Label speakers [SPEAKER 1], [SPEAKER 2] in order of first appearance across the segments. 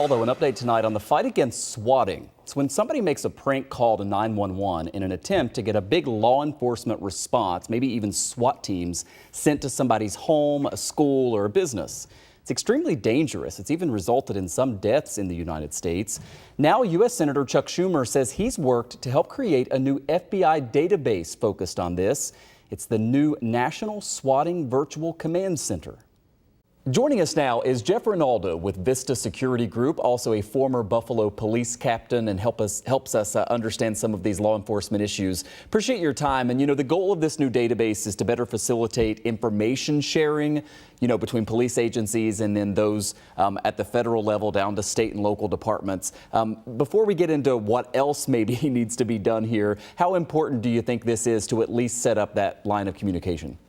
[SPEAKER 1] Although an update tonight on the fight against swatting. It's when somebody makes a prank call to 911 in an attempt to get a big law enforcement response, maybe even SWAT teams sent to somebody's home, a school, or a business. It's extremely dangerous. It's even resulted in some deaths in the United States. Now, U.S. Senator Chuck Schumer says he's worked to help create a new FBI database focused on this. It's the new National Swatting Virtual Command Center. Joining us now is Jeff Rinaldo with Vista Security Group, also a former Buffalo police captain, and helps us understand some of these law enforcement issues. Appreciate your time. And, the goal of this new database is to better facilitate information sharing, between police agencies and then those at the federal level down to state and local departments. Before we get into what else maybe needs to be done here, how important do you think this is to at least set up that line of communication?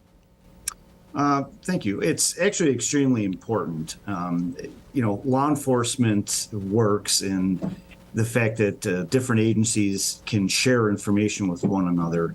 [SPEAKER 2] Thank you. It's actually extremely important. Law enforcement works in the fact that different agencies can share information with one another,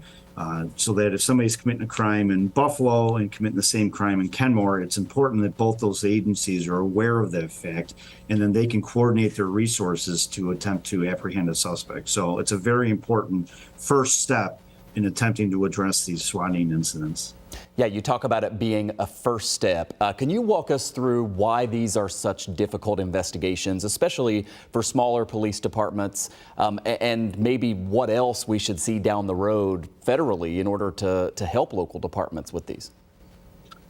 [SPEAKER 2] so that if somebody's committing a crime in Buffalo and committing the same crime in Kenmore, it's important that both those agencies are aware of that fact, and then they can coordinate their resources to attempt to apprehend a suspect. So it's a very important first step in attempting to address these swatting incidents.
[SPEAKER 1] Yeah, you talk about it being a first step. Can you walk us through why these are such difficult investigations, especially for smaller police departments, and maybe what else we should see down the road federally in order to help local departments with these?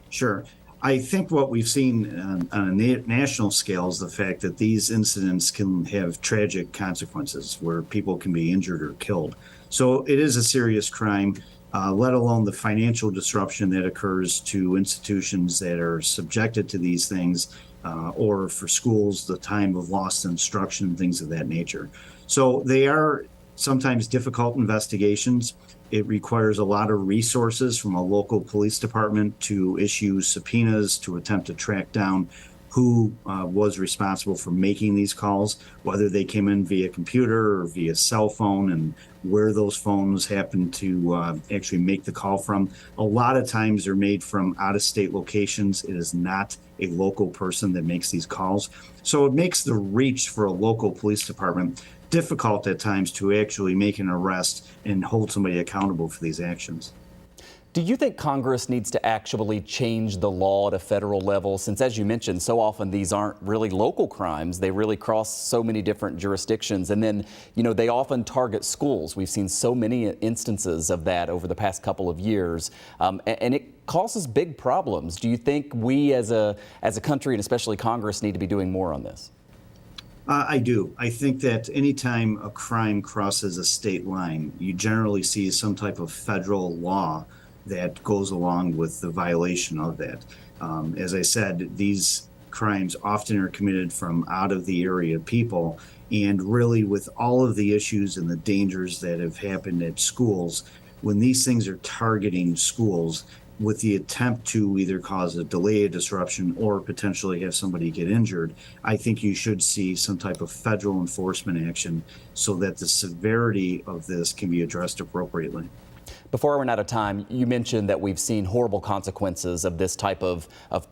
[SPEAKER 2] Sure. I think what we've seen on a national scale is the fact that these incidents can have tragic consequences where people can be injured or killed. So it is a serious crime. Let alone the financial disruption that occurs to institutions that are subjected to these things, or for schools, the time of lost instruction, things of that nature. So they are sometimes difficult investigations. It requires a lot of resources from a local police department to issue subpoenas to attempt to track down who was responsible for making these calls, whether they came in via computer or via cell phone, and where those phones happen to actually make the call from. A lot of times they're made from out-of-state locations. It is not a local person that makes these calls. So it makes the reach for a local police department difficult at times to actually make an arrest and hold somebody accountable for these actions.
[SPEAKER 1] Do you think Congress needs to actually change the law at a federal level, since, as you mentioned, so often these aren't really local crimes? They really cross so many different jurisdictions. And then, they often target schools. We've seen so many instances of that over the past couple of years, and it causes big problems. Do you think we as a country, and especially Congress, need to be doing more on this?
[SPEAKER 2] I do. I think that anytime a crime crosses a state line, you generally see some type of federal law that goes along with the violation of that. As I said, these crimes often are committed from out of the area people, and really with all of the issues and the dangers that have happened at schools, when these things are targeting schools with the attempt to either cause a delay, a disruption, or potentially have somebody get injured, I think you should see some type of federal enforcement action so that the severity of this can be addressed appropriately.
[SPEAKER 1] Before I run out of time, you mentioned that we've seen horrible consequences of this type of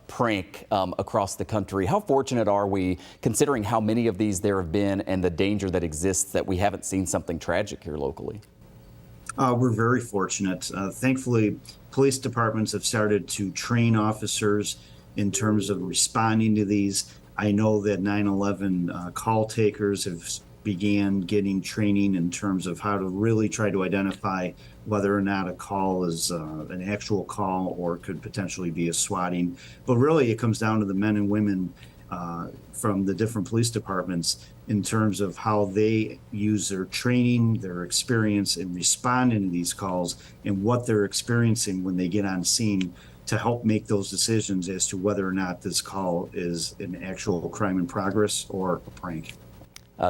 [SPEAKER 1] prank across the country. How fortunate are we, considering how many of these there have been and the danger that exists, that we haven't seen something tragic here locally?
[SPEAKER 2] We're very fortunate. Thankfully, police departments have started to train officers in terms of responding to these. I know that 9/11 call takers have began getting training in terms of how to really try to identify whether or not a call is an actual call or could potentially be a swatting. But really, it comes down to the men and women from the different police departments in terms of how they use their training, their experience in responding to these calls, and what they're experiencing when they get on scene to help make those decisions as to whether or not this call is an actual crime in progress or a prank.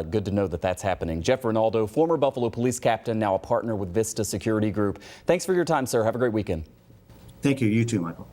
[SPEAKER 1] Good to know that that's happening. Jeff Rinaldo, former Buffalo police captain, now a partner with Vista Security Group. Thanks for your time, sir. Have a great weekend.
[SPEAKER 2] Thank you. You too, Michael.